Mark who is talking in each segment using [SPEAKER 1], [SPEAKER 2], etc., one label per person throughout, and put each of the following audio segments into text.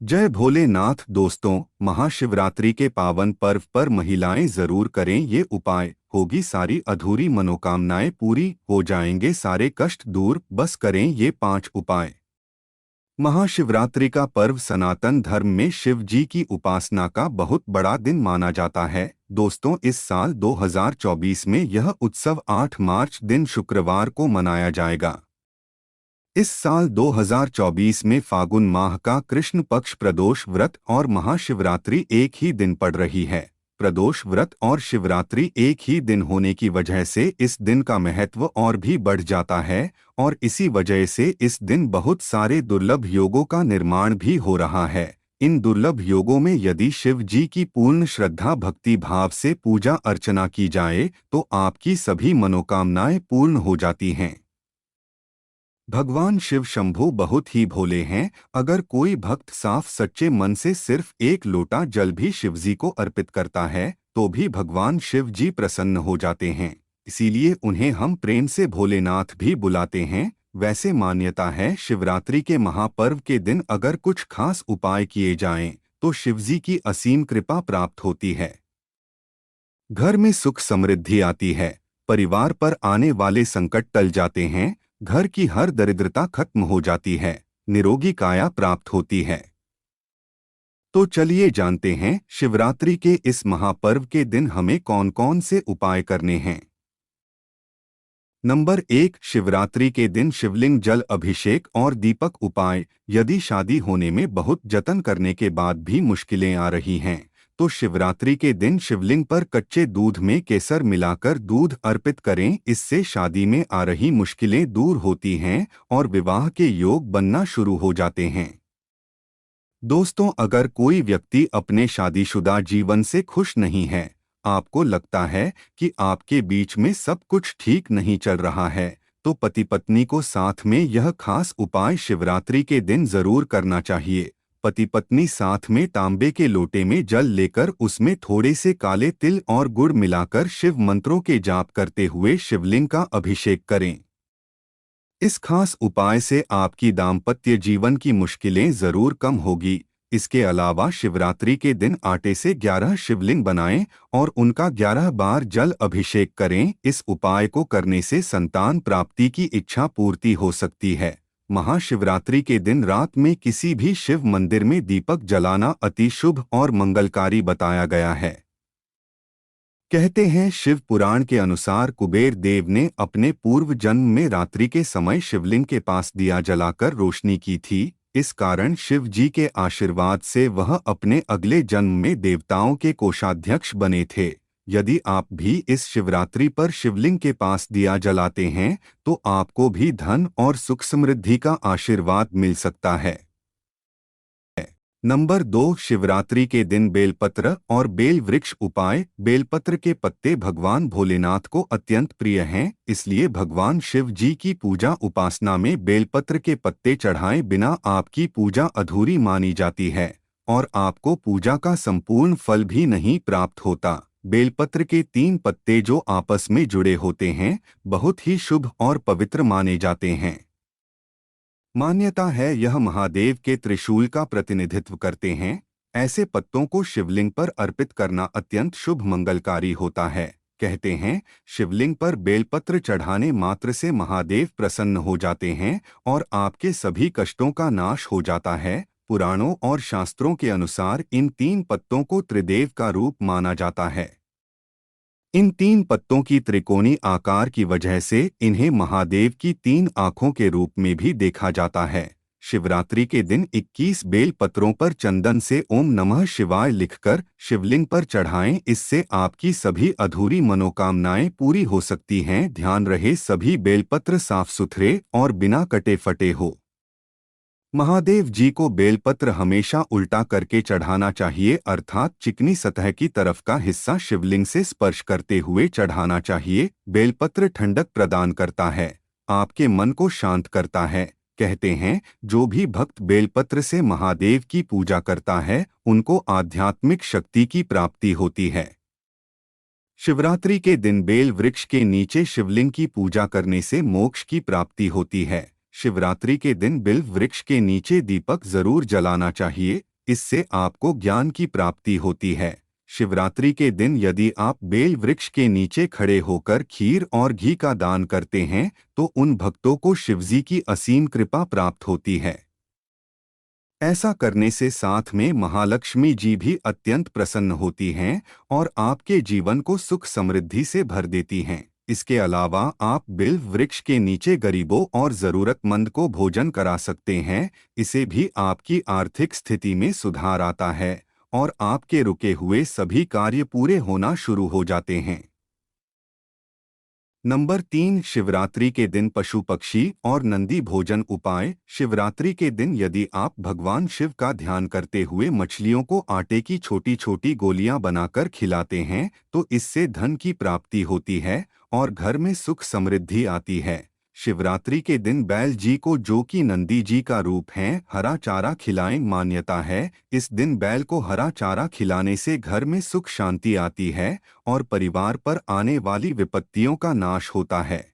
[SPEAKER 1] जय भोलेनाथ दोस्तों, महाशिवरात्रि के पावन पर्व पर महिलाएं जरूर करें ये उपाय। होगी सारी अधूरी मनोकामनाएं पूरी, हो जाएंगे सारे कष्ट दूर। बस करें ये 5 उपाय। महाशिवरात्रि का पर्व सनातन धर्म में शिव जी की उपासना का बहुत बड़ा दिन माना जाता है। दोस्तों, इस साल 2024 में यह उत्सव 8 मार्च दिन शुक्रवार को मनाया जाएगा। इस साल 2024 में फागुन माह का कृष्ण पक्ष प्रदोष व्रत और महाशिवरात्रि एक ही दिन पड़ रही है। प्रदोष व्रत और शिवरात्रि एक ही दिन होने की वजह से इस दिन का महत्व और भी बढ़ जाता है और इसी वजह से इस दिन बहुत सारे दुर्लभ योगों का निर्माण भी हो रहा है। इन दुर्लभ योगों में यदि शिव जी की पूर्ण श्रद्धा भक्ति भाव से पूजा अर्चना की जाए तो आपकी सभी मनोकामनाएं पूर्ण हो जाती हैं। भगवान शिव शंभु बहुत ही भोले हैं। अगर कोई भक्त साफ सच्चे मन से सिर्फ एक लोटा जल भी शिवजी को अर्पित करता है तो भी भगवान शिव जी प्रसन्न हो जाते हैं। इसीलिए उन्हें हम प्रेम से भोलेनाथ भी बुलाते हैं। वैसे मान्यता है, शिवरात्रि के महापर्व के दिन अगर कुछ खास उपाय किए जाएं तो शिवजी की असीम कृपा प्राप्त होती है। घर में सुख समृद्धि आती है, परिवार पर आने वाले संकट टल जाते हैं, घर की हर दरिद्रता खत्म हो जाती है, निरोगी काया प्राप्त होती है। तो चलिए जानते हैं शिवरात्रि के इस महापर्व के दिन हमें कौन कौन से उपाय करने हैं। नंबर 1, शिवरात्रि के दिन शिवलिंग जल अभिषेक और दीपक उपाय। यदि शादी होने में बहुत जतन करने के बाद भी मुश्किलें आ रही हैं तो शिवरात्रि के दिन शिवलिंग पर कच्चे दूध में केसर मिलाकर दूध अर्पित करें। इससे शादी में आ रही मुश्किलें दूर होती हैं और विवाह के योग बनना शुरू हो जाते हैं। दोस्तों, अगर कोई व्यक्ति अपने शादीशुदा जीवन से खुश नहीं है, आपको लगता है कि आपके बीच में सब कुछ ठीक नहीं चल रहा है, तो पति पत्नी को साथ में यह खास उपाय शिवरात्रि के दिन जरूर करना चाहिए। पति पत्नी साथ में तांबे के लोटे में जल लेकर उसमें थोड़े से काले तिल और गुड़ मिलाकर शिव मंत्रों के जाप करते हुए शिवलिंग का अभिषेक करें। इस खास उपाय से आपकी दाम्पत्य जीवन की मुश्किलें जरूर कम होगी। इसके अलावा शिवरात्रि के दिन आटे से 11 शिवलिंग बनाएं और उनका 11 बार जल अभिषेक करें। इस उपाय को करने से संतान प्राप्ति की इच्छा पूर्ति हो सकती है। महाशिवरात्रि के दिन रात में किसी भी शिव मंदिर में दीपक जलाना अति शुभ और मंगलकारी बताया गया है। कहते हैं, शिव पुराण के अनुसार कुबेर देव ने अपने पूर्व जन्म में रात्रि के समय शिवलिंग के पास दिया जलाकर रोशनी की थी। इस कारण शिव जी के आशीर्वाद से वह अपने अगले जन्म में देवताओं के कोषाध्यक्ष बने थे। यदि आप भी इस शिवरात्रि पर शिवलिंग के पास दिया जलाते हैं तो आपको भी धन और सुख समृद्धि का आशीर्वाद मिल सकता है। नंबर 2, शिवरात्रि के दिन बेलपत्र और बेल वृक्ष उपाय। बेलपत्र के पत्ते भगवान भोलेनाथ को अत्यंत प्रिय हैं, इसलिए भगवान शिव जी की पूजा उपासना में बेलपत्र के पत्ते चढ़ाए बिना आपकी पूजा अधूरी मानी जाती है और आपको पूजा का संपूर्ण फल भी नहीं प्राप्त होता। बेलपत्र के 3 पत्ते जो आपस में जुड़े होते हैं बहुत ही शुभ और पवित्र माने जाते हैं। मान्यता है यह महादेव के त्रिशूल का प्रतिनिधित्व करते हैं। ऐसे पत्तों को शिवलिंग पर अर्पित करना अत्यंत शुभ मंगलकारी होता है। कहते हैं, शिवलिंग पर बेलपत्र चढ़ाने मात्र से महादेव प्रसन्न हो जाते हैं और आपके सभी कष्टों का नाश हो जाता है। पुराणों और शास्त्रों के अनुसार इन 3 पत्तों को त्रिदेव का रूप माना जाता है। इन 3 पत्तों की त्रिकोणी आकार की वजह से इन्हें महादेव की 3 आँखों के रूप में भी देखा जाता है। शिवरात्रि के दिन 21 बेल पत्रों पर चंदन से ओम नमः शिवाय लिखकर शिवलिंग पर चढ़ाएं। इससे आपकी सभी अधूरी मनोकामनाएं पूरी हो सकती हैं। ध्यान रहे, सभी बेलपत्र साफ सुथरे और बिना कटे फटे हो। महादेव जी को बेलपत्र हमेशा उल्टा करके चढ़ाना चाहिए, अर्थात चिकनी सतह की तरफ का हिस्सा शिवलिंग से स्पर्श करते हुए चढ़ाना चाहिए। बेलपत्र ठंडक प्रदान करता है, आपके मन को शांत करता है। कहते हैं, जो भी भक्त बेलपत्र से महादेव की पूजा करता है उनको आध्यात्मिक शक्ति की प्राप्ति होती है। शिवरात्रि के दिन बेल वृक्ष के नीचे शिवलिंग की पूजा करने से मोक्ष की प्राप्ति होती है। शिवरात्रि के दिन बिल्व वृक्ष के नीचे दीपक जरूर जलाना चाहिए। इससे आपको ज्ञान की प्राप्ति होती है। शिवरात्रि के दिन यदि आप बेल वृक्ष के नीचे खड़े होकर खीर और घी का दान करते हैं तो उन भक्तों को शिवजी की असीम कृपा प्राप्त होती है। ऐसा करने से साथ में महालक्ष्मी जी भी अत्यंत प्रसन्न होती हैं और आपके जीवन को सुख समृद्धि से भर देती हैं। इसके अलावा आप बिल्व वृक्ष के नीचे गरीबों और जरूरतमंद को भोजन करा सकते हैं। इसे भी आपकी आर्थिक स्थिति में सुधार आता है और आपके रुके हुए सभी कार्य पूरे होना शुरू हो जाते हैं। नंबर 3, शिवरात्रि के दिन पशु पक्षी और नंदी भोजन उपाय। शिवरात्रि के दिन यदि आप भगवान शिव का ध्यान करते हुए मछलियों को आटे की छोटी छोटी गोलियां बनाकर खिलाते हैं तो इससे धन की प्राप्ति होती है और घर में सुख समृद्धि आती है। शिवरात्रि के दिन बैल जी को, जो कि नंदी जी का रूप हैं, हरा चारा खिलाएं। मान्यता है इस दिन बैल को हरा चारा खिलाने से घर में सुख शांति आती है और परिवार पर आने वाली विपत्तियों का नाश होता है।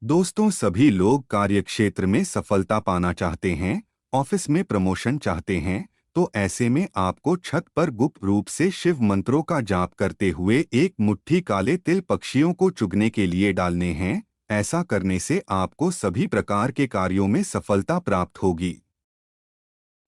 [SPEAKER 1] दोस्तों, सभी लोग कार्यक्षेत्र में सफलता पाना चाहते हैं, ऑफिस में प्रमोशन चाहते हैं, तो ऐसे में आपको छत पर गुप्त रूप से शिव मंत्रों का जाप करते हुए एक मुट्ठी काले तिल पक्षियों को चुगने के लिए डालने हैं। ऐसा करने से आपको सभी प्रकार के कार्यों में सफलता प्राप्त होगी।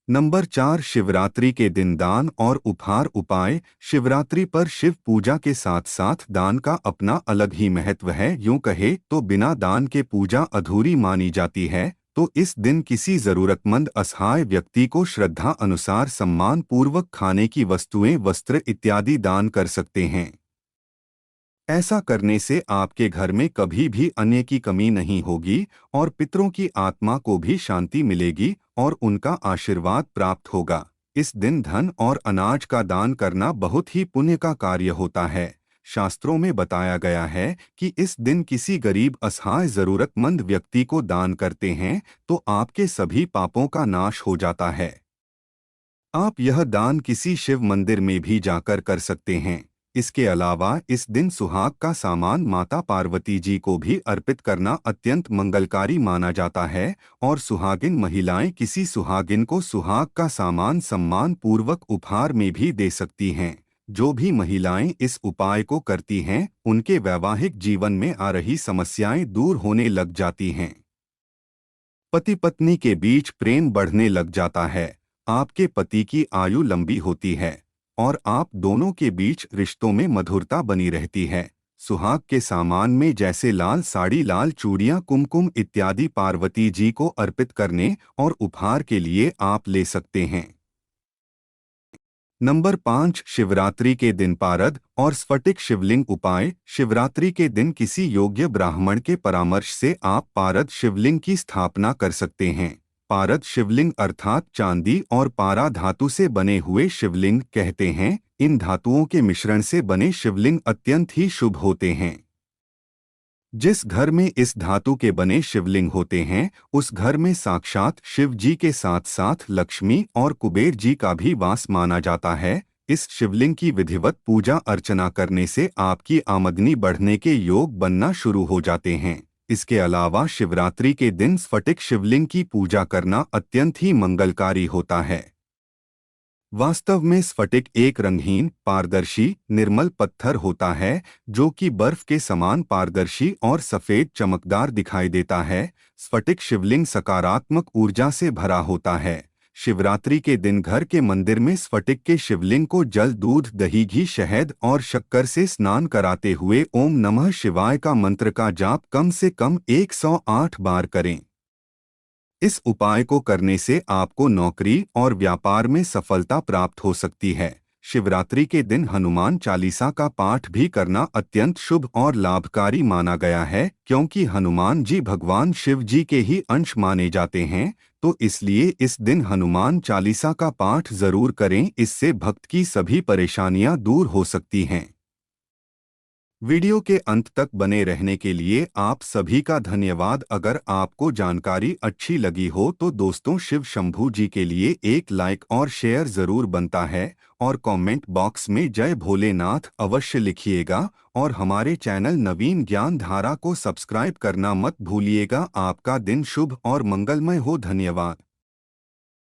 [SPEAKER 1] नंबर 4, शिवरात्रि के दिन दान और उपहार उपाय। शिवरात्रि पर शिव पूजा के साथ साथ दान का अपना अलग ही महत्व है। यूं कहे तो बिना दान के पूजा अधूरी मानी जाती है। तो इस दिन किसी जरूरतमंद असहाय व्यक्ति को श्रद्धा अनुसार सम्मान पूर्वक खाने की वस्तुएं, वस्त्र इत्यादि दान कर सकते हैं। ऐसा करने से आपके घर में कभी भी अन्न की कमी नहीं होगी और पितरों की आत्मा को भी शांति मिलेगी और उनका आशीर्वाद प्राप्त होगा। इस दिन धन और अनाज का दान करना बहुत ही पुण्य का कार्य होता है। शास्त्रों में बताया गया है कि इस दिन किसी गरीब असहाय जरूरतमंद व्यक्ति को दान करते हैं तो आपके सभी पापों का नाश हो जाता है। आप यह दान किसी शिव मंदिर में भी जाकर कर सकते हैं। इसके अलावा इस दिन सुहाग का सामान माता पार्वती जी को भी अर्पित करना अत्यंत मंगलकारी माना जाता है और सुहागिन महिलाएं किसी सुहागिन को सुहाग का सामान सम्मान पूर्वक उपहार में भी दे सकती हैं। जो भी महिलाएं इस उपाय को करती हैं उनके वैवाहिक जीवन में आ रही समस्याएं दूर होने लग जाती हैं। पति पत्नी के बीच प्रेम बढ़ने लग जाता है। आपके पति की आयु लंबी होती है और आप दोनों के बीच रिश्तों में मधुरता बनी रहती है। सुहाग के सामान में जैसे लाल साड़ी, लाल चूड़ियां, कुमकुम इत्यादि पार्वती जी को अर्पित करने और उपहार के लिए आप ले सकते हैं। नंबर 5, शिवरात्रि के दिन पारद और स्फटिक शिवलिंग उपाय। शिवरात्रि के दिन किसी योग्य ब्राह्मण के परामर्श से आप पारद शिवलिंग की स्थापना कर सकते हैं। पारद शिवलिंग अर्थात चांदी और पारा धातु से बने हुए शिवलिंग कहते हैं। इन धातुओं के मिश्रण से बने शिवलिंग अत्यंत ही शुभ होते हैं। जिस घर में इस धातु के बने शिवलिंग होते हैं उस घर में साक्षात शिव जी के साथ साथ लक्ष्मी और कुबेर जी का भी वास माना जाता है। इस शिवलिंग की विधिवत पूजा अर्चना करने से आपकी आमदनी बढ़ने के योग बनना शुरू हो जाते हैं। इसके अलावा शिवरात्रि के दिन स्फटिक शिवलिंग की पूजा करना अत्यंत ही मंगलकारी होता है। वास्तव में स्फटिक एक रंगहीन, पारदर्शी, निर्मल पत्थर होता है जो कि बर्फ के समान पारदर्शी और सफेद चमकदार दिखाई देता है। स्फटिक शिवलिंग सकारात्मक ऊर्जा से भरा होता है। शिवरात्रि के दिन घर के मंदिर में स्फटिक के शिवलिंग को जल, दूध, दही, घी, शहद और शक्कर से स्नान कराते हुए ओम नमः शिवाय का मंत्र का जाप कम से कम 108 बार करें। इस उपाय को करने से आपको नौकरी और व्यापार में सफलता प्राप्त हो सकती है। शिवरात्रि के दिन हनुमान चालीसा का पाठ भी करना अत्यंत शुभ और लाभकारी माना गया है, क्योंकि हनुमान जी भगवान शिव जी के ही अंश माने जाते हैं। तो इसलिए इस दिन हनुमान चालीसा का पाठ जरूर करें। इससे भक्त की सभी परेशानियां दूर हो सकती हैं। वीडियो के अंत तक बने रहने के लिए आप सभी का धन्यवाद। अगर आपको जानकारी अच्छी लगी हो तो दोस्तों शिव शंभू जी के लिए एक लाइक और शेयर जरूर बनता है और कमेंट बॉक्स में जय भोलेनाथ अवश्य लिखिएगा और हमारे चैनल नवीन ज्ञान धारा को सब्सक्राइब करना मत भूलिएगा। आपका दिन शुभ और मंगलमय हो। धन्यवाद।